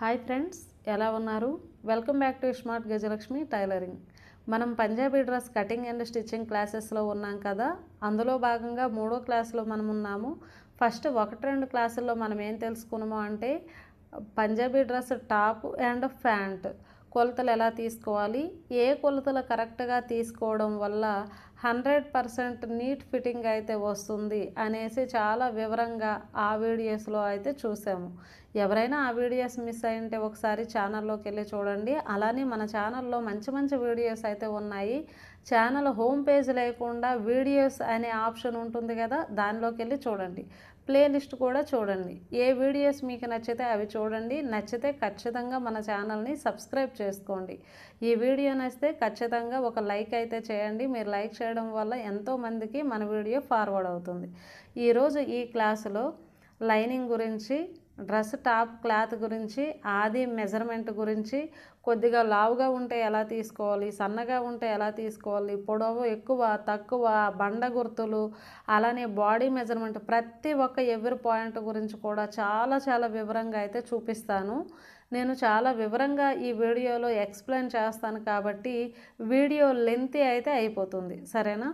Hi friends, ఎలా ఉన్నారు? Welcome back to smart Gajalakshmi tailoring. మనం Punjabi dress cutting and stitching క్లాసెస్లో ఉన్నాం కదా. అందులో భాగంగా 3వ క్లాస్లో మనం ఉన్నాము. ఫస్ట్ 1-2 క్లాసుల్లో మనం ఏం తెలుసుకున్నామో అంటే Punjabi dress top and pant కొలతలు ఎలా తీసుకోవాలి, ఏ కొలతలు కరెక్ట్గా తీసుకోవడం వల్ల 100% నీట్ ఫిట్టింగ్ అయితే వస్తుంది అనేసి చాలా వివరంగా ఆ వీడియోస్లో అయితే చూసాము. ఎవరైనా ఆ వీడియోస్ మిస్ అయింటే ఒకసారి ఛానల్లోకి వెళ్ళి చూడండి. అలానే మన ఛానల్లో మంచి మంచి వీడియోస్ అయితే ఉన్నాయి. ఛానల్ హోమ్ పేజ్ లేకుండా వీడియోస్ అనే ఆప్షన్ ఉంటుంది కదా, దానిలోకి వెళ్ళి చూడండి. ప్లేలిస్ట్ కూడా చూడండి. ఏ వీడియోస్ మీకు నచ్చితే అవి చూడండి. నచ్చితే ఖచ్చితంగా మన ఛానల్ని సబ్స్క్రైబ్ చేసుకోండి. ఈ వీడియో నచ్చితే ఖచ్చితంగా ఒక లైక్ అయితే చేయండి. మీరు లైక్ చేయడం వల్ల ఎంతోమందికి మన వీడియో ఫార్వర్డ్ అవుతుంది. ఈరోజు ఈ క్లాసులో లైనింగ్ గురించి, డ్రెస్ టాప్ క్లాత్ గురించి, ఆది మెజర్మెంట్ గురించి, కొద్దిగా లావుగా ఉంటే ఎలా తీసుకోవాలి, సన్నగా ఉంటే ఎలా తీసుకోవాలి, పొడవు ఎక్కువ తక్కువ, బండ గుర్తులు, అలానే బాడీ మెజర్మెంట్, ప్రతి ఒక్క ఎవరి పాయింట్ గురించి కూడా చాలా వివరంగా అయితే చూపిస్తాను. నేను చాలా వివరంగా ఈ వీడియోలో ఎక్స్ప్లెయిన్ చేస్తాను కాబట్టి వీడియో లెంతీ అయితే అయిపోతుంది, సరేనా?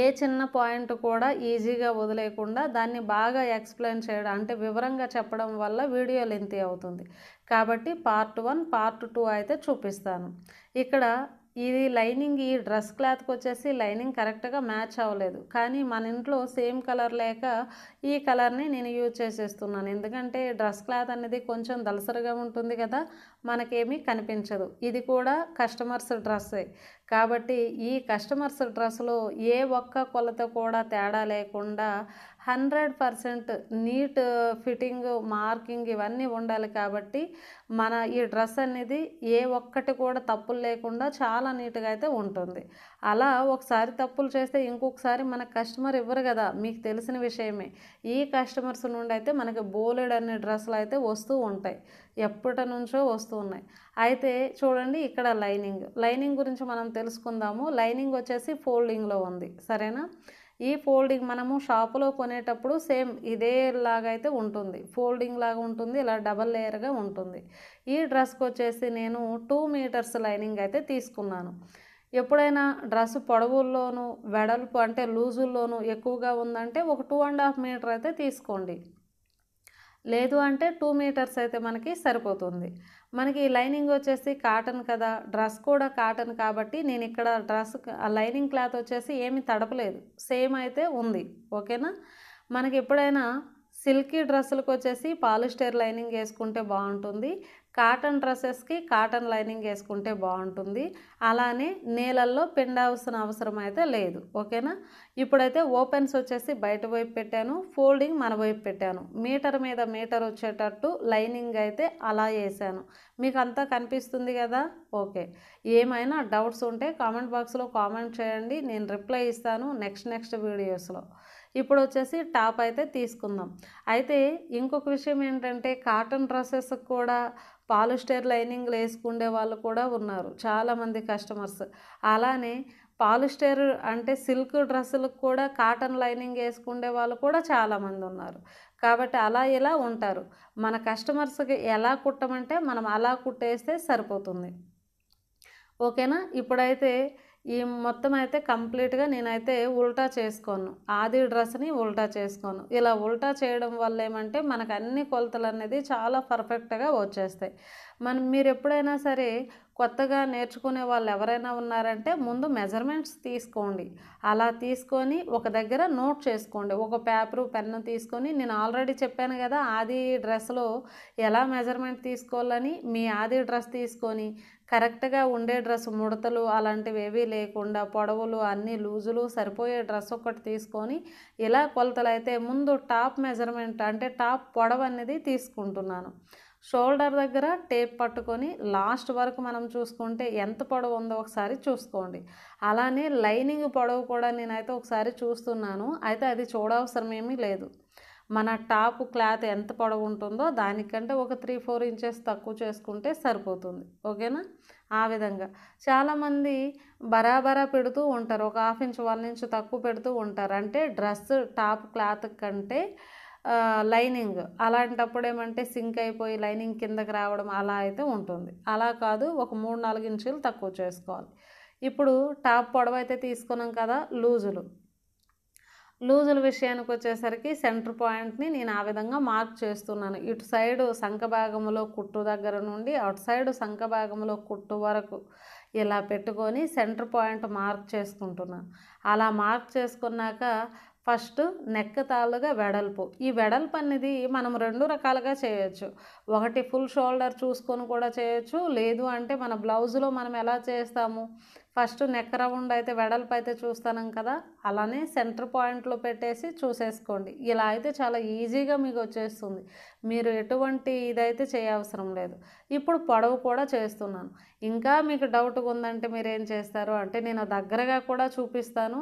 ఏ చిన్న పాయింట్ కూడా ఈజీగా వదిలేయకుండా దాన్ని బాగా ఎక్స్ప్లెయిన్ చేయడం అంటే వివరంగా చెప్పడం వల్ల వీడియో లెంతీ అవుతుంది. కాబట్టి పార్ట్ 1 పార్ట్ 2 అయితే చూపిస్తాను. ఇక్కడ ఇది లైనింగ్, ఈ డ్రెస్ క్లాత్కి వచ్చేసి లైనింగ్ కరెక్ట్గా మ్యాచ్ అవ్వలేదు. కానీ మన ఇంట్లో సేమ్ కలర్ లేక ఈ కలర్ని నేను యూజ్ చేసేస్తున్నాను. ఎందుకంటే డ్రెస్ క్లాత్ అనేది కొంచెం దళసరిగా ఉంటుంది కదా, మనకేమీ కనిపించదు. ఇది కూడా కస్టమర్స్ డ్రెస్సే కాబట్టి ఈ కస్టమర్స్ డ్రెస్లో ఏ ఒక్క కొలత కూడా తేడా లేకుండా 100% నీట్ ఫిట్టింగ్, మార్కింగ్ ఇవన్నీ ఉండాలి. కాబట్టి మన ఈ డ్రెస్ అనేది ఏ ఒక్కటి కూడా తప్పులు లేకుండా చాలా నీట్గా అయితే ఉంటుంది. అలా ఒకసారి తప్పులు చేస్తే ఇంకొకసారి మన కస్టమర్ ఇవ్వరు కదా, మీకు తెలిసిన విషయమే. ఈ కస్టమర్స్ నుండి అయితే మనకి బోలెడ్ అనే డ్రెస్సులు అయితే వస్తూ ఉంటాయి, ఎప్పటి నుంచో వస్తూ ఉన్నాయి. అయితే చూడండి, ఇక్కడ లైనింగ్ గురించి మనం తెలుసుకుందాము. లైనింగ్ వచ్చేసి ఫోల్డింగ్లో ఉంది, సరేనా? ఈ ఫోల్డింగ్ మనము షాపులో కొనేటప్పుడు సేమ్ ఇదేలాగా అయితే ఉంటుంది, ఫోల్డింగ్ లాగా ఉంటుంది, ఇలా డబల్ లేయర్గా ఉంటుంది. ఈ డ్రెస్కి వచ్చేసి నేను 2 మీటర్స్ లైనింగ్ అయితే తీసుకున్నాను. ఎప్పుడైనా డ్రెస్ పొడవుల్లోనూ వెడల్పు అంటే లూజుల్లోనూ ఎక్కువగా ఉందంటే ఒక 2.5 మీటర్ అయితే తీసుకోండి. లేదు అంటే 2 మీటర్స్ అయితే మనకి సరిపోతుంది. మనకి లైనింగ్ వచ్చేసి కాటన్ కదా, డ్రెస్ కూడా కాటన్ కాబట్టి నేను ఇక్కడ లైనింగ్ క్లాత్ వచ్చేసి ఏమి తడపలేదు, సేమ్ అయితే ఉంది, ఓకేనా? మనకి ఎప్పుడైనా సిల్కీ డ్రెస్సులకు వచ్చేసి పాలిస్టర్ లైనింగ్ వేసుకుంటే బాగుంటుంది. కాటన్ డ్రెస్సెస్కి కాటన్ లైనింగ్ వేసుకుంటే బాగుంటుంది. అలానే నీళ్ళల్లో పిండాల్సిన అవసరం అయితే లేదు, ఓకేనా? ఇప్పుడైతే ఓపెన్స్ వచ్చేసి బయట వైపు పెట్టాను, ఫోల్డింగ్ మన వైపు పెట్టాను. మీటర్ మీద మీటర్ వచ్చేటట్టు లైనింగ్ అయితే అలా వేసాను. మీకు అంతా కనిపిస్తుంది కదా, ఓకే. ఏమైనా డౌట్స్ ఉంటే కామెంట్ బాక్స్లో కామెంట్ చేయండి, నేను రిప్లై ఇస్తాను నెక్స్ట్ వీడియోస్లో. ఇప్పుడు వచ్చేసి టాప్ అయితే తీసుకుందాం. అయితే ఇంకొక విషయం ఏంటంటే కాటన్ డ్రెస్సెస్ కూడా పాలిస్టర్ లైనింగ్లు వేసుకునే వాళ్ళు కూడా ఉన్నారు చాలామంది కస్టమర్స్. అలానే పాలిస్టర్ అంటే సిల్క్ డ్రెస్సులకు కూడా కాటన్ లైనింగ్ వేసుకునే వాళ్ళు కూడా చాలామంది ఉన్నారు. కాబట్టి అలా ఇలా ఉంటారు. మన కస్టమర్స్కి ఎలా కుట్టమంటే మనం అలా కుట్టేస్తే సరిపోతుంది, ఓకేనా? ఇప్పుడైతే ఈ మొత్తం అయితే కంప్లీట్గా నేనైతే ఉల్టా చేసుకోను, ఆది డ్రెస్ని ఉల్టా చేసుకోను. ఇలా ఉల్టా చేయడం వల్ల ఏమంటే మనకు అన్ని కొలతలు అనేది చాలా పర్ఫెక్ట్గా వచ్చేస్తాయి. మీరు ఎప్పుడైనా సరే కొత్తగా నేర్చుకునే వాళ్ళు ఎవరైనా ఉన్నారంటే ముందు మెజర్మెంట్స్ తీసుకోండి. అలా తీసుకొని ఒక దగ్గర నోట్ చేసుకోండి. ఒక పేపరు పెన్ను తీసుకొని, నేను ఆల్రెడీ చెప్పాను కదా ఆది డ్రెస్లో ఎలా మెజర్మెంట్ తీసుకోవాలని. మీ ఆది డ్రెస్ తీసుకొని కరెక్ట్గా ఉండే డ్రెస్, ముడతలు అలాంటివి ఏవీ లేకుండా పొడవులు అన్ని లూజులు సరిపోయే డ్రెస్ ఒకటి తీసుకొని ఇలా కొలతలు అయితే ముందు టాప్ మెజర్మెంట్ అంటే టాప్ పొడవు అనేది తీసుకుంటున్నాను. షోల్డర్ దగ్గర టేప్ పట్టుకొని లాస్ట్ వరకు మనం చూసుకుంటే ఎంత పొడవు ఉందో ఒకసారి చూసుకోండి. అలానే లైనింగ్ పొడవు కూడా నేనైతే ఒకసారి చూస్తున్నాను. అయితే అది చూడవసరం ఏమీ లేదు. మన టాప్ క్లాత్ ఎంత పొడవు ఉంటుందో దానికంటే ఒక 3-4 ఇంచెస్ తక్కువ చేసుకుంటే సరిపోతుంది, ఓకేనా? ఆ విధంగా చాలామంది బరాబరా పెడుతూ ఉంటారు, ఒక 1/2 ఇంచ్ 1 ఇంచ్ తక్కువ పెడుతూ ఉంటారు. అంటే డ్రెస్ టాప్ క్లాత్ కంటే లైనింగ్ అలాంటప్పుడు ఏమంటే సింక్ అయిపోయి లైనింగ్ కిందకి రావడం అలా అయితే ఉంటుంది. అలా కాదు, ఒక 3-4 ఇంచులు తక్కువ చేసుకోవాలి. ఇప్పుడు టాప్ పొడవు అయితే తీసుకున్నాం కదా, లూజుల విషయానికి వచ్చేసరికి సెంటర్ పాయింట్ని నేను ఆ విధంగా మార్క్ చేస్తున్నాను. ఇటు సైడు సంఖ భాగంలో కుట్టు దగ్గర నుండి అటు సైడు సంఖ భాగంలో కుట్టు వరకు ఇలా పెట్టుకొని సెంటర్ పాయింట్ మార్క్ చేసుకుంటున్నాను. అలా మార్క్ చేసుకున్నాక ఫస్ట్ నెక్ తాళ్ళుగా వెడల్పు. ఈ వెడల్పు అనేది మనం 2 రకాలుగా చేయొచ్చు. ఒకటి ఫుల్ షోల్డర్ చూసుకొని కూడా చేయొచ్చు. లేదు అంటే మన బ్లౌజులో మనం ఎలా చేస్తాము, ఫస్ట్ నెక్ రౌండ్ అయితే వెడల్పు అయితే చూస్తాం కదా, అలానే సెంటర్ పాయింట్లో పెట్టేసి చూసేసుకోండి. ఇలా అయితే చాలా ఈజీగా మీకు వచ్చేస్తుంది. మీరు ఎటువంటి ఇదైతే చేయవసరం లేదు. ఇప్పుడు పొడవు కూడా చేస్తున్నాను. ఇంకా మీకు డౌట్గా ఉందంటే మీరు ఏం చేస్తారు అంటే, నేను దగ్గరగా కూడా చూపిస్తాను.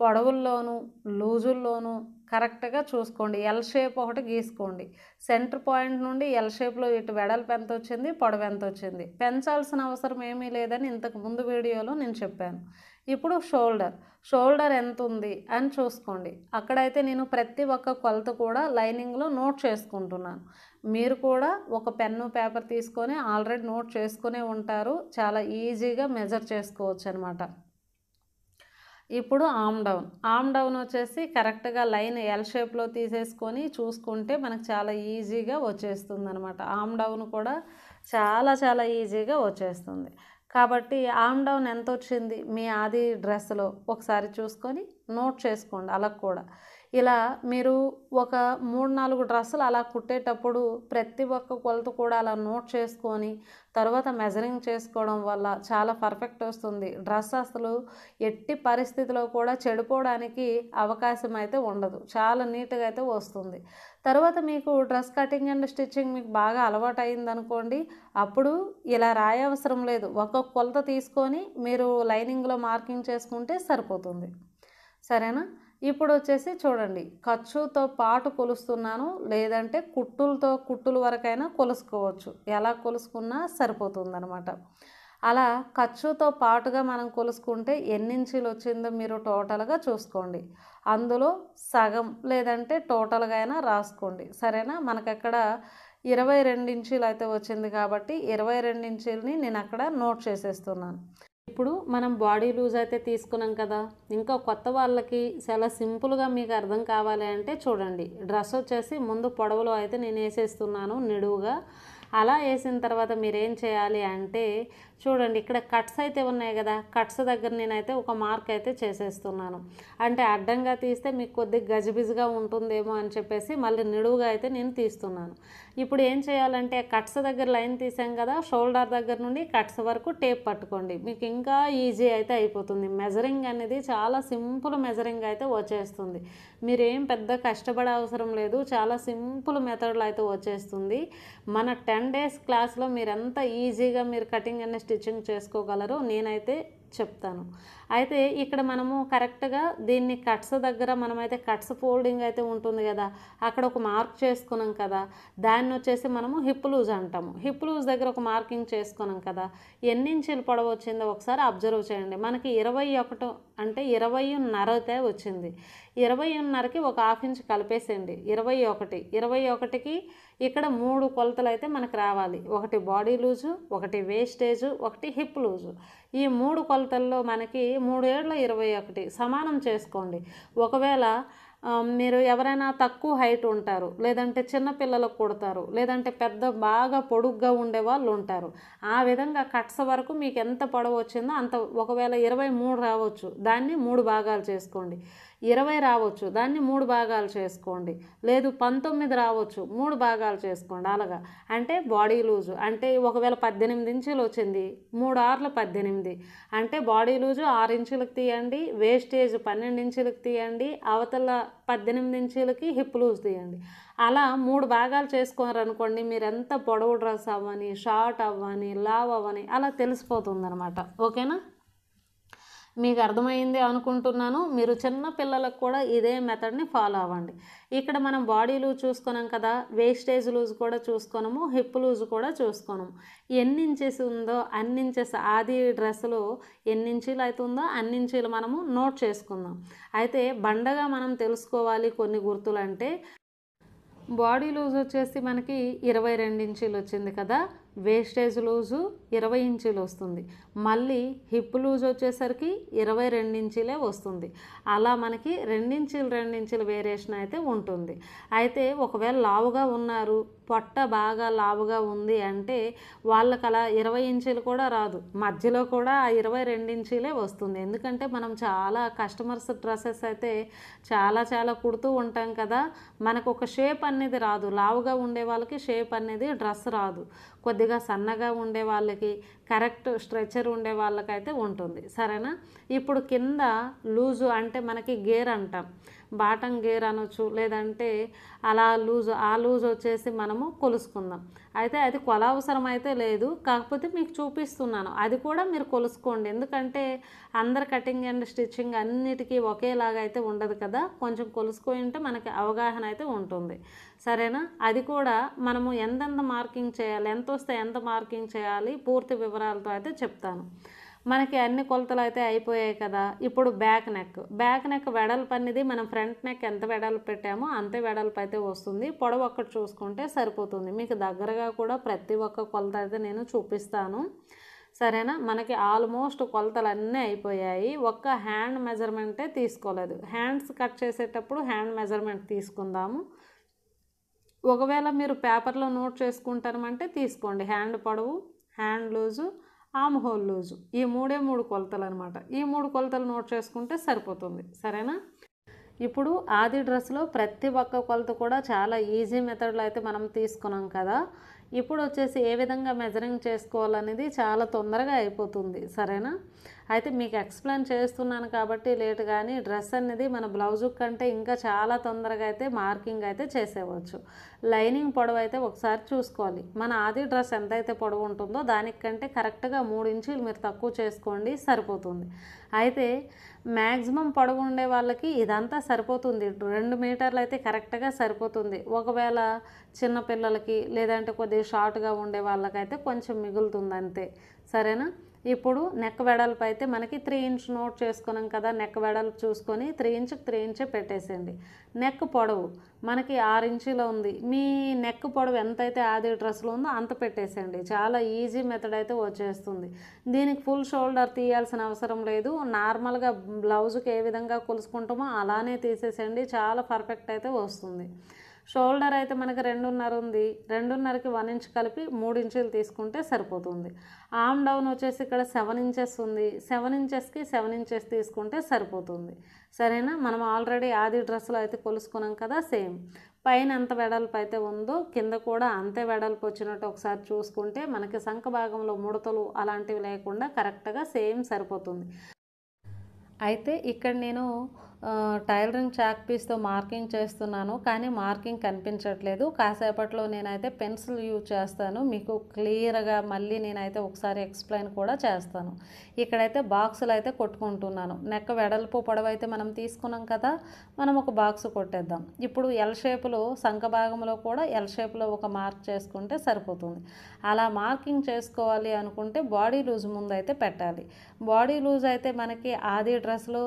పొడవుల్లోనూ లూజుల్లోనూ కరెక్ట్గా చూసుకోండి. ఎల్ షేప్ ఒకటి గీసుకోండి. సెంటర్ పాయింట్ నుండి ఎల్ షేప్లో ఇటు వెడల్పు ఎంత వచ్చింది, పొడవు ఎంత వచ్చింది, పెంచాల్సిన అవసరం ఏమీ లేదని ఇంతకు ముందు వీడియోలో నేను చెప్పాను. ఇప్పుడు షోల్డర్ ఎంత ఉంది అని చూసుకోండి. అక్కడైతే నేను ప్రతి ఒక్క కొలత కూడా లైనింగ్లో నోట్ చేసుకుంటున్నాను. మీరు కూడా ఒక పెన్ను పేపర్ తీసుకొని ఆల్రెడీ నోట్ చేసుకునే ఉంటారు. చాలా ఈజీగా మెజర్ చేసుకోవచ్చు అనమాట. ఇప్పుడు ఆమ్ డౌన్ వచ్చేసి కరెక్ట్గా లైన్ ఎల్ షేప్లో తీసేసుకొని చూసుకుంటే మనకు చాలా ఈజీగా వచ్చేస్తుంది అనమాట. ఆమ్ డౌన్ కూడా చాలా ఈజీగా వచ్చేస్తుంది. కాబట్టి ఆమ్ డౌన్ ఎంత వచ్చింది మీ ఆది డ్రెస్లో ఒకసారి చూసుకొని నోట్ చేసుకోండి. అలా కూడా ఇలా మీరు ఒక 3-4 డ్రెస్సులు అలా కుట్టేటప్పుడు ప్రతి ఒక్క కొలత కూడా అలా నోట్ చేసుకొని తర్వాత మెజరింగ్ చేసుకోవడం వల్ల చాలా పర్ఫెక్ట్ వస్తుంది. డ్రెస్ అసలు ఎట్టి పరిస్థితిలో కూడా చెడిపోవడానికి అవకాశం అయితే ఉండదు. చాలా నీట్గా అయితే వస్తుంది. తర్వాత మీకు డ్రెస్ కటింగ్ అండ్ స్టిచ్చింగ్ మీకు బాగా అలవాటు అయిందనుకోండి, అప్పుడు ఇలా రాయవసరం లేదు. ఒక్కొక్క కొలత తీసుకొని మీరు లైనింగ్లో మార్కింగ్ చేసుకుంటే సరిపోతుంది. సరేనా? ఇప్పుడు వచ్చేసి చూడండి, ఖర్చుతో పాటు కొలుస్తున్నాను, లేదంటే కుట్టుల వరకైనా కొలుసుకోవచ్చు. ఎలా కొలుసుకున్నా సరిపోతుందనమాట. అలా ఖర్చుతో పాటుగా మనం కొలుసుకుంటే ఎన్ని ఇంచులు వచ్చిందో మీరు టోటల్గా చూసుకోండి. అందులో సగం లేదంటే టోటల్గా అయినా రాసుకోండి. సరేనా? మనకు అక్కడ 22 ఇంచులు అయితే వచ్చింది కాబట్టి 22 ఇంచులని నేను అక్కడ నోట్ చేసేస్తున్నాను. ఇప్పుడు మనం బాడీ లూజ్ అయితే తీసుకున్నాం కదా, ఇంకా కొత్త వాళ్ళకి చాలా సింపుల్గా మీకు అర్థం కావాలి అంటే చూడండి, డ్రెస్ వచ్చేసి ముందు పొడవులో అయితే నేను వేసేస్తున్నాను నిడువుగా. అలా వేసిన తర్వాత మీరేం చేయాలి అంటే చూడండి, ఇక్కడ కట్స్ అయితే ఉన్నాయి కదా, కట్స్ దగ్గర నేనైతే ఒక మార్క్ అయితే చేసేస్తున్నాను. అంటే అడ్డంగా తీస్తే మీకు కొద్దిగా గజిబిజిగా ఉంటుందేమో అని చెప్పేసి మళ్ళీ నిడువుగా అయితే నేను తీస్తున్నాను. ఇప్పుడు ఏం చేయాలంటే కట్స్ దగ్గర లైన్ తీసాం కదా, షోల్డర్ దగ్గర నుండి కట్స్ వరకు టేప్ పట్టుకోండి. మీకు ఇంకా ఈజీ అయితే అయిపోతుంది. మెజరింగ్ అనేది చాలా సింపుల్ మెజరింగ్ అయితే వచ్చేస్తుంది. మీరేం పెద్ద కష్టపడే అవసరం లేదు. చాలా సింపుల్ మెథడ్లో అయితే వచ్చేస్తుంది. మన 10 days క్లాస్లో మీరు ఎంత ఈజీగా మీరు కటింగ్ అండ్ స్టిచ్చింగ్ చేసుకోగలరో నేనైతే చెప్తాను. అయితే ఇక్కడ మనము కరెక్ట్గా దీన్ని కట్స్ దగ్గర మనమైతే కట్స్ ఫోల్డింగ్ అయితే ఉంటుంది కదా, అక్కడ ఒక మార్క్ చేసుకున్నాం కదా, దాన్ని వచ్చేసి మనము హిప్ లూజ్ అంటాము. హిప్ లూజ్ దగ్గర ఒక మార్కింగ్ చేసుకున్నాం కదా, ఎన్ని ఇంచులు పొడవు వచ్చిందో ఒకసారి అబ్జర్వ్ చేయండి. మనకి 21 అంటే 20.5 అయితే వచ్చింది. 20.5కి ఒక హాఫ్ ఇంచ్ కలిపేసేయండి. 21కి ఇక్కడ 3 కొలతలు అయితే మనకు రావాలి. ఒకటి బాడీ లూజు, ఒకటి వేస్టేజు, ఒకటి హిప్ లూజు. ఈ 3 కొలతల్లో మనకి 3×7=21 సమానం చేసుకోండి. ఒకవేళ మీరు ఎవరైనా తక్కువ హైట్ ఉంటారు, లేదంటే చిన్నపిల్లలకు కుడతారు, లేదంటే బాగా పొడుగ్గా ఉండే వాళ్ళు ఉంటారు. ఆ విధంగా కట్స్ వరకు మీకు ఎంత పొడవు వచ్చిందో అంత, ఒకవేళ 23 రావచ్చు, దాన్ని 3 భాగాలు చేసుకోండి. 20 రావచ్చు, దాన్ని 3 భాగాలు చేసుకోండి. లేదు 19 రావచ్చు, 3 భాగాలు చేసుకోండి. అలాగా అంటే బాడీ లూజు అంటే ఒకవేళ 18 ఇంచులు వచ్చింది, 3 6 18 అంటే బాడీ లూజు 6 ఇంచులకు తీయండి, వేస్టేజ్ 12 ఇంచులకు తీయండి, అవతల 18 ఇంచులకి హిప్ లూజ్ తీయండి. అలా 3 భాగాలు చేసుకున్నారనుకోండి, మీరు ఎంత పొడవు డ్రెస్ అవ్వని, షార్ట్ అవ్వని, లావ్ అవ్వని అలా తెలిసిపోతుంది అనమాట. ఓకేనా? మీకు అర్థమైంది అనుకుంటున్నాను. మీరు చిన్న పిల్లలకు కూడా ఇదే మెథడ్ని ఫాలో అవ్వండి. ఇక్కడ మనం బాడీ లూజ్ చూసుకున్నాం కదా, వేస్టేజ్ లూజ్ కూడా చూసుకున్నాము, హిప్ లూజ్ కూడా చూసుకున్నాము. ఎన్ని ఇంచెస్ ఉందో అన్ని ఇంచెస్, ఆది డ్రెస్సులో ఎన్ని ఇంచులు అవుతుందో అన్ని ఇంచులు మనము నోట్ చేసుకుందాం. అయితే బండగా మనం తెలుసుకోవాలి కొన్ని గుర్తులు అంటే బాడీ లూజ్ వచ్చేసి మనకి 22 ఇంచీలు వచ్చింది కదా, వేస్టేజ్ లూజు 20 ఇంచీలు వస్తుంది. మళ్ళీ హిప్ లూజ్ వచ్చేసరికి 22 ఇంచీలే వస్తుంది. అలా మనకి 2 ఇంచీలు వేరియేషన్ అయితే ఉంటుంది. అయితే ఒకవేళ లావుగా ఉన్నారు, పొట్ట బాగా లావుగా ఉంది అంటే వాళ్ళకి అలా 20 ఇంచీలు కూడా రాదు, మధ్యలో కూడా ఆ 22 ఇంచీలే వస్తుంది. ఎందుకంటే మనం చాలా కస్టమర్స్ డ్రెస్సెస్ అయితే చాలా కుడుతూ ఉంటాం కదా, మనకు ఒక షేప్ అనేది రాదు. లావుగా ఉండే వాళ్ళకి షేప్ అనేది డ్రెస్ రాదు, కొద్దిగా సన్నగా ఉండే వాళ్ళకి కరెక్ట్ స్ట్రెచర్ ఉండే వాళ్ళకైతే ఉంటుంది. సరేనా? ఇప్పుడు కింద లూజు అంటే మనకి గేర్ అంటాం, బాటం గేర్ అనొచ్చు, లేదంటే అలా లూజు, ఆ లూజ్ వచ్చేసి మనము కొలుసుకుందాం. అయితే అది కొల అవసరం అయితే లేదు, కాకపోతే మీకు చూపిస్తున్నాను, అది కూడా మీరు కొలుసుకోండి. ఎందుకంటే అందరు కటింగ్ అండ్ స్టిచ్చింగ్ అన్నిటికీ ఒకేలాగా అయితే ఉండదు కదా, కొంచెం కొలుసుకొని ఉంటే మనకి అవగాహన అయితే ఉంటుంది. సరేనా? అది కూడా మనము ఎంతెంత మార్కింగ్ చేయాలి, ఎంత వస్తే ఎంత మార్కింగ్ చేయాలి పూర్తి వివరాలతో అయితే చెప్తాను. మనకి అన్ని కొలతలు అయితే అయిపోయాయి కదా. ఇప్పుడు బ్యాక్ నెక్ వెడల్పు అనేది మనం ఫ్రంట్ నెక్ ఎంత వెడల్పు పెట్టామో అంతే వెడల్పు అయితే వస్తుంది. పొడవు ఒక్కటి చూసుకుంటే సరిపోతుంది. మీకు దగ్గరగా కూడా ప్రతి ఒక్క కొలత అయితే నేను చూపిస్తాను. సరేనా? మనకి ఆల్మోస్ట్ కొలతలు అన్నీ అయిపోయాయి, ఒక్క హ్యాండ్ మెజర్మెంటే తీసుకోలేదు. హ్యాండ్స్ కట్ చేసేటప్పుడు హ్యాండ్ మెజర్మెంట్ తీసుకుందాము. ఒకవేళ మీరు పేపర్లో నోట్ చేసుకుంటారమంటే తీసుకోండి. హ్యాండ్ పొడవు, hand loose, arm hole loose, ఈ 3 కొలతలు అనమాట. ఈ 3 కొలతలు నోట్ చేసుకుంటే సరిపోతుంది. సరేనా? ఇప్పుడు ఆది డ్రెస్లో ప్రతి ఒక్క కొలత కూడా చాలా ఈజీ మెథడ్లో అయితే మనం తీసుకున్నాం కదా. ఇప్పుడు వచ్చేసి ఏ విధంగా మెజరింగ్ చేసుకోవాలనేది చాలా తొందరగా అయిపోతుంది. సరేనా? అయితే మీకు ఎక్స్ప్లెయిన్ చేస్తున్నాను కాబట్టి లేట్, కానీ డ్రెస్ అనేది మన బ్లౌజు కంటే ఇంకా చాలా తొందరగా అయితే మార్కింగ్ అయితే చేసేవచ్చు. లైనింగ్ పొడవు అయితే ఒకసారి చూసుకోవాలి. మన ఆది డ్రెస్ ఎంతైతే పొడవు ఉంటుందో దానికంటే కరెక్ట్గా 3 ఇంచులు మీరు తక్కువ చేసుకోండి, సరిపోతుంది. అయితే మ్యాక్సిమం పొడవు ఉండే వాళ్ళకి ఇదంతా సరిపోతుంది, 2 మీటర్లు అయితే కరెక్ట్గా సరిపోతుంది. ఒకవేళ చిన్నపిల్లలకి లేదంటే కొద్దిగా షార్ట్గా ఉండే వాళ్ళకైతే కొంచెం మిగులుతుంది అంతే. సరేనా? ఇప్పుడు నెక్ వెడల్పు అయితే మనకి 3 ఇంచ్ నోట్ చేసుకున్నాం కదా, నెక్ వెడల్పు చూసుకొని 3 ఇంచుకి 3 ఇంచే పెట్టేసేయండి. నెక్ పొడవు మనకి 6 ఇంచులో ఉంది, మీ నెక్ పొడవు ఎంతైతే ఆది డ్రెస్లో ఉందో అంత పెట్టేసేయండి. చాలా ఈజీ మెథడ్ అయితే వచ్చేస్తుంది. దీనికి ఫుల్ షోల్డర్ తీయాల్సిన అవసరం లేదు, నార్మల్గా బ్లౌజుకి ఏ విధంగా కొలుసుకుంటామో అలానే తీసేసేయండి, చాలా పర్ఫెక్ట్ అయితే వస్తుంది. షోల్డర్ అయితే మనకి 2.5 ఉంది, 2.5కి 1 ఇంచ్ కలిపి 3 ఇంచులు తీసుకుంటే సరిపోతుంది. ఆమ్ డౌన్ వచ్చేసి ఇక్కడ 7 ఇంచెస్ ఉంది, 7 ఇంచెస్కి 7 ఇంచెస్ తీసుకుంటే సరిపోతుంది. సరేనా? మనం ఆల్రెడీ ఆది డ్రెస్లో అయితే కొలుసుకున్నాం కదా, సేమ్ పైన ఎంత వెడల్పు అయితే ఉందో కింద కూడా అంతే వెడల్పు వచ్చినట్టు ఒకసారి చూసుకుంటే మనకి సంఖ భాగంలో ముడతలు అలాంటివి లేకుండా కరెక్ట్గా సేమ్ సరిపోతుంది. అయితే ఇక్కడ నేను టైలరింగ్ చాక్ పీస్తో మార్కింగ్ చేస్తున్నాను, కానీ మార్కింగ్ కనిపించట్లేదు. కాసేపట్లో నేనైతే పెన్సిల్ యూజ్ చేస్తాను, మీకు క్లియర్గా మళ్ళీ నేనైతే ఒకసారి ఎక్స్ప్లెయిన్ కూడా చేస్తాను. ఇక్కడైతే బాక్సులు అయితే కొట్టుకుంటున్నాను. నెక్ వెడల్పు పొడవు అయితే మనం తీసుకున్నాం కదా, మనం ఒక బాక్స్ కొట్టేద్దాం. ఇప్పుడు ఎల్ షేప్లో సంఖ భాగంలో కూడా ఎల్ షేప్లో ఒక మార్క్ చేసుకుంటే సరిపోతుంది. అలా మార్కింగ్ చేసుకోవాలి అనుకుంటే బాడీ లూజ్ ముందు అయితే పెట్టాలి. బాడీ లూజ్ అయితే మనకి ఆది డ్రెస్లో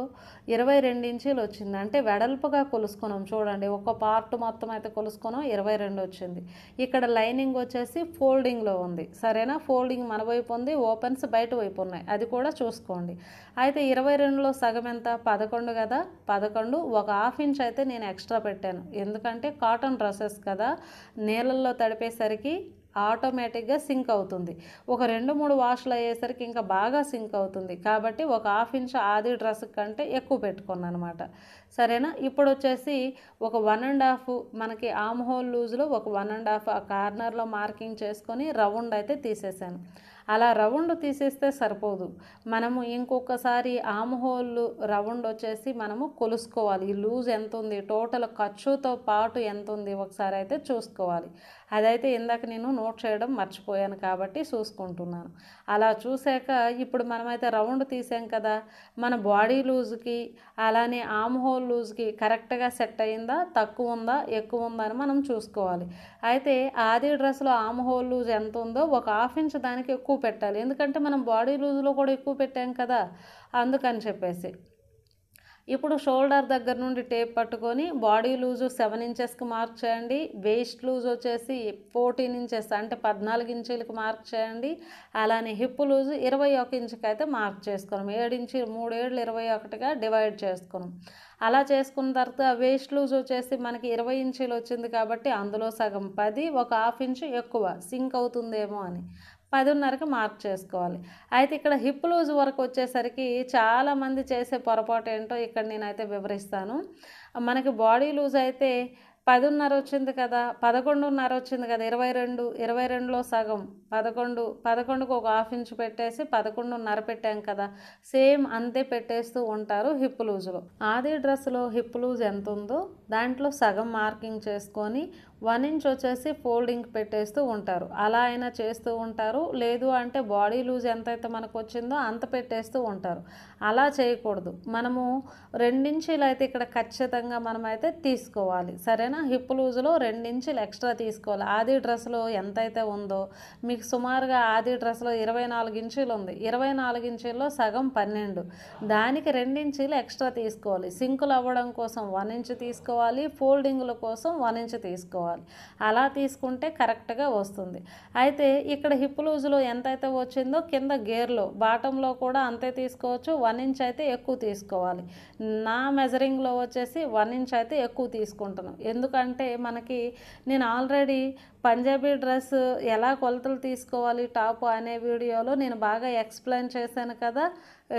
22 ఇంచీలు వచ్చింది, అంటే వెడల్పుగా కొలుసుకున్నాం. చూడండి, ఒక పార్ట్ మొత్తం అయితే కొలుసుకున్నాం, 22 వచ్చింది. ఇక్కడ లైనింగ్ వచ్చేసి ఫోల్డింగ్లో ఉంది. సరేనా? ఫోల్డింగ్ మన వైపు ఉంది, ఓపెన్స్ బయట వైపు ఉన్నాయి, అది కూడా చూసుకోండి. అయితే 22లో సగం ఎంత? 11 కదా, 11 ఒక హాఫ్ ఇంచ్ అయితే నేను ఎక్స్ట్రా పెట్టాను. ఎందుకంటే కాటన్ డ్రెస్సెస్ కదా, నీళ్ళల్లో తడిపేసరికి ఆటోమేటిక్గా సింక్ అవుతుంది. ఒక 2-3 వాష్లు అయ్యేసరికి ఇంకా బాగా సింక్ అవుతుంది, కాబట్టి ఒక హాఫ్ ఇంచ్ ఆది డ్రెస్ కంటే ఎక్కువ పెట్టుకున్నాను అనమాట. సరేనా? ఇప్పుడు వచ్చేసి ఒక 1.5 మనకి ఆమ్ హోల్ లూజ్లో ఒక 1.5 ఆ కార్నర్లో మార్కింగ్ చేసుకొని రౌండ్ అయితే తీసేసాను. అలా రౌండ్ తీసేస్తే సరిపోదు, మనము ఇంకొకసారి ఆమ్ హోల్ రౌండ్ వచ్చేసి మనము కొలుసుకోవాలి. ఈ లూజ్ ఎంత ఉంది, టోటల్ ఖర్చుతో పాటు ఎంత ఉంది ఒకసారి అయితే చూసుకోవాలి. అదైతే ఇందాక నేను నోట్ చేయడం మర్చిపోయాను కాబట్టి చూసుకుంటున్నాను. అలా చూసాక ఇప్పుడు మనమైతే రౌండ్ తీసాం కదా, మన బాడీ లూజ్కి అలానే ఆమ్ హోల్ లూజ్కి కరెక్ట్గా సెట్ అయిందా, తక్కువ ఉందా, ఎక్కువ ఉందా అని మనం చూసుకోవాలి. అయితే ఆది డ్రెస్లో ఆమ్ హోల్ లూజ్ ఎంత ఉందో ఒక హాఫ్ ఇంచ్ దానికి ఎక్కువ పెట్టాలి, ఎందుకంటే మనం బాడీ లూజ్లో కూడా ఎక్కువ పెట్టాం కదా, అందుకని చెప్పేసి. ఇప్పుడు షోల్డర్ దగ్గర నుండి టేప్ పట్టుకొని బాడీ లూజు 7 ఇంచెస్కి మార్క్ చేయండి. వేస్ట్ లూజ్ వచ్చేసి 14 ఇంచెస్ అంటే 14 ఇంచులకు మార్క్ చేయండి. అలానే హిప్ లూజు 21 ఇంచుకి అయితే మార్క్ చేసుకున్నాం. 7 ఇంచు 3 ఏళ్ళు 21గా డివైడ్ చేసుకున్నాం. అలా చేసుకున్న తర్వాత వేస్ట్ లూజ్ వచ్చేసి మనకి 20 ఇంచులు వచ్చింది కాబట్టి అందులో సగం 10, ఒక హాఫ్ ఇంచు ఎక్కువ సింక్ అవుతుందేమో అని 10:30కి మార్క్ చేసుకోవాలి. అయితే ఇక్కడ హిప్ లూజ్ వరకు వచ్చేసరికి చాలామంది చేసే పొరపాటు ఏంటో ఇక్కడ నేనైతే వివరిస్తాను. మనకి బాడీ లూజ్ అయితే 10:30 వచ్చింది కదా, 11:30 వచ్చింది కదా, 22లో సగం 11కు ఒక హాఫ్ ఇంచు పెట్టేసి 11:30 పెట్టాం కదా, సేమ్ అంతే పెట్టేస్తూ ఉంటారు హిప్ లూజ్లో. ఆది డ్రెస్లో హిప్ లూజ్ ఎంత ఉందో దాంట్లో సగం మార్కింగ్ చేసుకొని 1 ఇంచ్ వచ్చేసి ఫోల్డింగ్ పెట్టేస్తూ ఉంటారు. అలా అయినా చేస్తూ ఉంటారు. లేదు అంటే బాడీ లూజ్ ఎంతైతే మనకు వచ్చిందో అంత పెట్టేస్తూ ఉంటారు. అలా చేయకూడదు. మనము 2 ఇంచులు అయితే ఇక్కడ ఖచ్చితంగా మనమైతే తీసుకోవాలి. సరేనా? హిప్ లూజ్లో 2 ఇంచులు ఎక్స్ట్రా తీసుకోవాలి. ఆది డ్రెస్లో ఎంతైతే ఉందో మీకు సుమారుగా ఆది డ్రెస్లో 24 ఇంచులు ఉంది. 24 ఇంచుల్లో సగం 12, దానికి 2 ఇంచులు ఎక్స్ట్రా తీసుకోవాలి. సింకులు అవ్వడం కోసం 1 ఇంచు తీసుకోవాలి, ఫోల్డింగ్ల కోసం 1 ఇంచు తీసుకోవాలి. అలా తీసుకుంటే కరెక్ట్గా వస్తుంది. అయితే ఇక్కడ హిప్ లూజ్లో ఎంతైతే వచ్చిందో కింద గేర్లో బాటంలో కూడా అంతే తీసుకోవచ్చు. 1 ఇంచ్ అయితే ఎక్కువ తీసుకోవాలి. నా మెజరింగ్లో వచ్చేసి 1 ఇంచ్ అయితే ఎక్కువ తీసుకుంటున్నాను. ఎందుకంటే మనకి నేను ఆల్రెడీ పంజాబీ డ్రెస్ ఎలా కొలతలు తీసుకోవాలి టాప్ అనే వీడియోలో నేను బాగా ఎక్స్ప్లెయిన్ చేశాను కదా.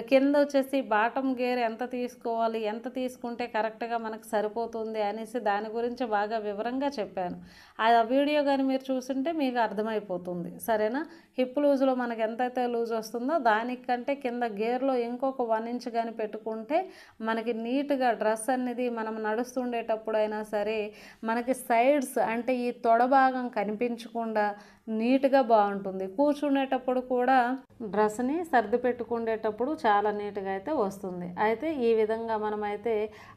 కింద వచ్చేసి బాటమ్ గేర్ ఎంత తీసుకోవాలి, ఎంత తీసుకుంటే కరెక్ట్గా మనకు సరిపోతుంది అనేసి దాని గురించి బాగా వివరంగా చెప్పాను. ఆ వీడియో కానీ మీరు చూస్తుంటే మీకు అర్థమైపోతుంది. సరేనా? హిప్ లూజ్లో మనకు ఎంతైతే లూజ్ వస్తుందో దానికంటే కింద గేర్లో ఇంకొక 1 ఇంచ్ కానీ పెట్టుకుంటే మనకి నీట్గా డ్రెస్ అనేది మనం నడుస్తుండేటప్పుడైనా సరే మనకి సైడ్స్ అంటే ఈ తొడ భాగం కనిపించకుండా నీట్గా బాగుంటుంది. కూర్చునేటప్పుడు కూడా డ్రెస్ని సర్ది పెట్టుకునేటప్పుడు చాలా నీట్గా అయితే వస్తుంది. అయితే ఈ విధంగా మనమైతే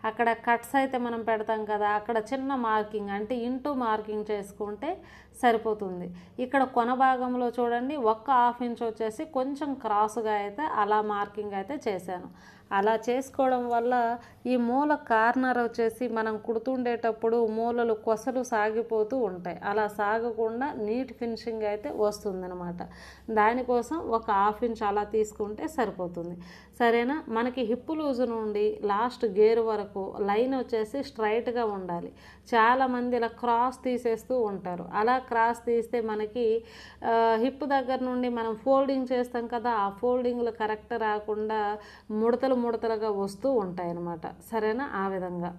అక్కడ కట్స్ అయితే మనం పెడతాం కదా, అక్కడ చిన్న మార్కింగ్ అంటే ఇంటూ మార్కింగ్ చేసుకుంటే సరిపోతుంది. ఇక్కడ కొన భాగంలో చూడండి 1 హాఫ్ ఇంచ్ వచ్చేసి కొంచెం క్రాస్గా అయితే అలా మార్కింగ్ అయితే చేశాను. అలా చేసుకోవడం వల్ల ఈ మూల కార్నర్ వచ్చేసి మనం కుడుతుండేటప్పుడు మూలలు కొసలు సాగిపోతూ ఉంటాయి. అలా సాగకుండా నీట్ ఫినిషింగ్ అయితే వస్తుందన్నమాట. దానికోసం 1 హాఫ్ ఇంచ్ అలా తీసుకుంటే సరిపోతుంది. సరేనా? మనకి హిప్ లూజ్ నుండి లాస్ట్ గేర్ వరకు లైన్ వచ్చేసి స్ట్రైట్గా ఉండాలి. చాలామంది ఇలా క్రాస్ తీసేస్తూ ఉంటారు. అలా క్రాస్ తీస్తే మనకి హిప్ దగ్గర నుండి మనం ఫోల్డింగ్ చేస్తాం కదా, ఆ ఫోల్డింగ్లు కరెక్ట్ రాకుండా ముడతలుగా వస్తూ ఉంటాయి అన్నమాట. సరేనా? ఆ విధంగా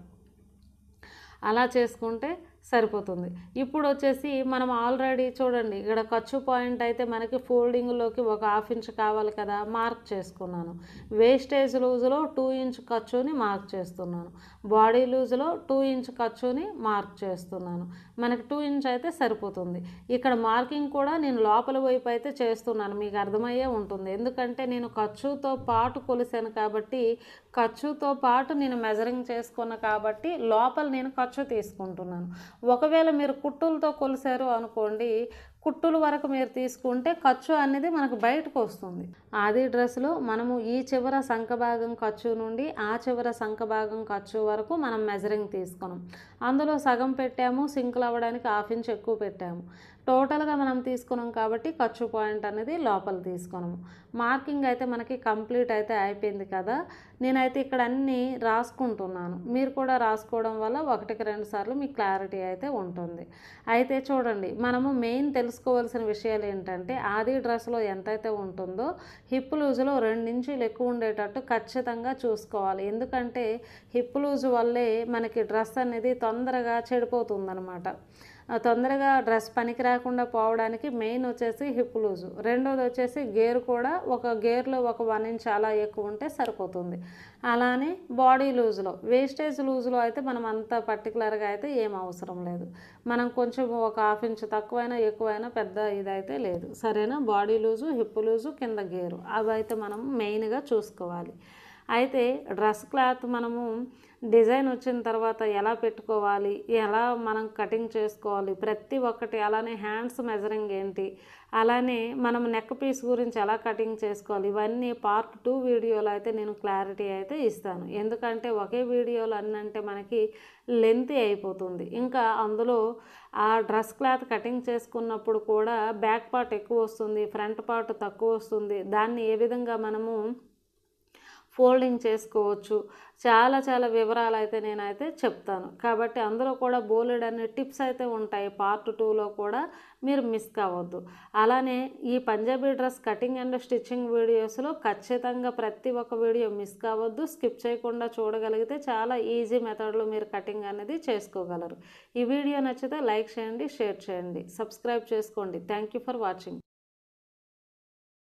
అలా చేసుకుంటే సరిపోతుంది. ఇప్పుడు వచ్చేసి మనం ఆల్రెడీ చూడండి ఇక్కడ ఖర్చు పాయింట్ అయితే మనకి ఫోల్డింగ్లోకి 1 హాఫ్ ఇంచ్ కావాలి కదా, మార్క్ చేసుకున్నాను. వేస్టేజ్ లూజ్లో 2 ఇంచ్ ఖర్చుని మార్క్ చేస్తున్నాను. బాడీ లూజ్లో 2 ఇంచ్ ఖర్చుని మార్క్ చేస్తున్నాను. మనకి 2 ఇంచ్ అయితే సరిపోతుంది. ఇక్కడ మార్కింగ్ కూడా నేను లోపల వైపు అయితే చేస్తున్నాను. మీకు అర్థమయ్యే ఉంటుంది. ఎందుకంటే నేను ఖర్చుతో పాటు కొలిసాను కాబట్టి, ఖర్చుతో పాటు నేను మెజరింగ్ చేసుకున్నాను కాబట్టి లోపల నేను ఖర్చు తీసుకుంటున్నాను. ఒకవేళ మీరు కుట్టులతో కొలిసారు అనుకోండి, కుట్టుల వరకు మీరు తీసుకుంటే ఖర్చు అనేది మనకు బయటకు వస్తుంది. ఆది డ్రెస్లో మనము ఈ చివర సంఖభాగం ఖర్చు నుండి ఆ చివర సంఖభాగం ఖర్చు వరకు మనం మెజరింగ్ తీసుకున్నాం. అందులో సగం పెట్టాము, సింకులు అవ్వడానికి హాఫ్ ఇంచ్ ఎక్కువ పెట్టాము. టోటల్గా మనం తీసుకున్నాం కాబట్టి ఖర్చు పాయింట్ అనేది లోపల తీసుకున్నాము. మార్కింగ్ అయితే మనకి కంప్లీట్ అయితే అయిపోయింది కదా. నేనైతే ఇక్కడ అన్నీ రాసుకుంటున్నాను. మీరు కూడా రాసుకోవడం వల్ల 1కి 2 సార్లు మీకు క్లారిటీ అయితే ఉంటుంది. అయితే చూడండి, మనము మెయిన్ తెలుసుకోవాల్సిన విషయాలు ఏంటంటే ఆది డ్రెస్లో ఎంతైతే ఉంటుందో హిప్ లూజ్లో 2 ఇంచులు ఎక్కువ ఉండేటట్టు ఖచ్చితంగా చూసుకోవాలి. ఎందుకంటే హిప్ లూజ్ వల్లే మనకి డ్రెస్ అనేది తొందరగా చెడిపోతుందన్నమాట. తొందరగా డ్రెస్ పనికి రాకుండా పోవడానికి మెయిన్ వచ్చేసి హిప్ లూజు. రెండోది వచ్చేసి గేర్ కూడా ఒక గేర్లో ఒక 1 ఇంచ్ అలా ఎక్కువ ఉంటే సరిపోతుంది. అలానే బాడీ లూజ్లో వేస్టేజ్ లూజ్లో అయితే మనం అంత పర్టికులర్గా అయితే ఏం అవసరం లేదు. మనం కొంచెం 1 హాఫ్ ఇంచ్ తక్కువైనా ఎక్కువైనా పెద్ద ఇదైతే లేదు. సరేనా? బాడీ లూజు, హిప్ లూజు, కింద గేరు అవి అయితే మనం మెయిన్గా చూసుకోవాలి. అయితే డ్రెస్ క్లాత్ మనము డిజైన్ వచ్చిన తర్వాత ఎలా పెట్టుకోవాలి, ఎలా మనం కటింగ్ చేసుకోవాలి, ప్రతి ఒక్కటి, అలానే హ్యాండ్స్ మెజరింగ్ ఏంటి, అలానే మనం నెక్ పీస్ గురించి ఎలా కటింగ్ చేసుకోవాలి, ఇవన్నీ పార్ట్ 2 వీడియోలో అయితే నేను క్లారిటీ అయితే ఇస్తాను. ఎందుకంటే ఒకే వీడియోలో అన్నంటే మనకి లెంతీ అయిపోతుంది. ఇంకా అందులో ఆ డ్రెస్ క్లాత్ కటింగ్ చేసుకున్నప్పుడు కూడా బ్యాక్ పార్ట్ ఎక్కువ వస్తుంది, ఫ్రంట్ పార్ట్ తక్కువ వస్తుంది, దాన్ని ఏ విధంగా మనము ఫోల్డింగ్ చేసుకోవచ్చు, చాలా చాలా వివరాలు అయితే నేనైతే చెప్తాను. కాబట్టి అందులో కూడా బోలెడన్ని టిప్స్ అయితే ఉంటాయి. పార్ట్ 2లో కూడా మీరు మిస్ కావద్దు. అలానే ఈ Punjabi dress cutting and stitching వీడియోస్లో ఖచ్చితంగా ప్రతి ఒక్క వీడియో మిస్ కావద్దు. స్కిప్ చేయకుండా చూడగలిగితే చాలా ఈజీ మెథడ్లో మీరు కటింగ్ అనేది చేసుకోగలరు. ఈ వీడియో నచ్చితే లైక్ చేయండి, షేర్ చేయండి, సబ్స్క్రైబ్ చేసుకోండి. Thank you for watching.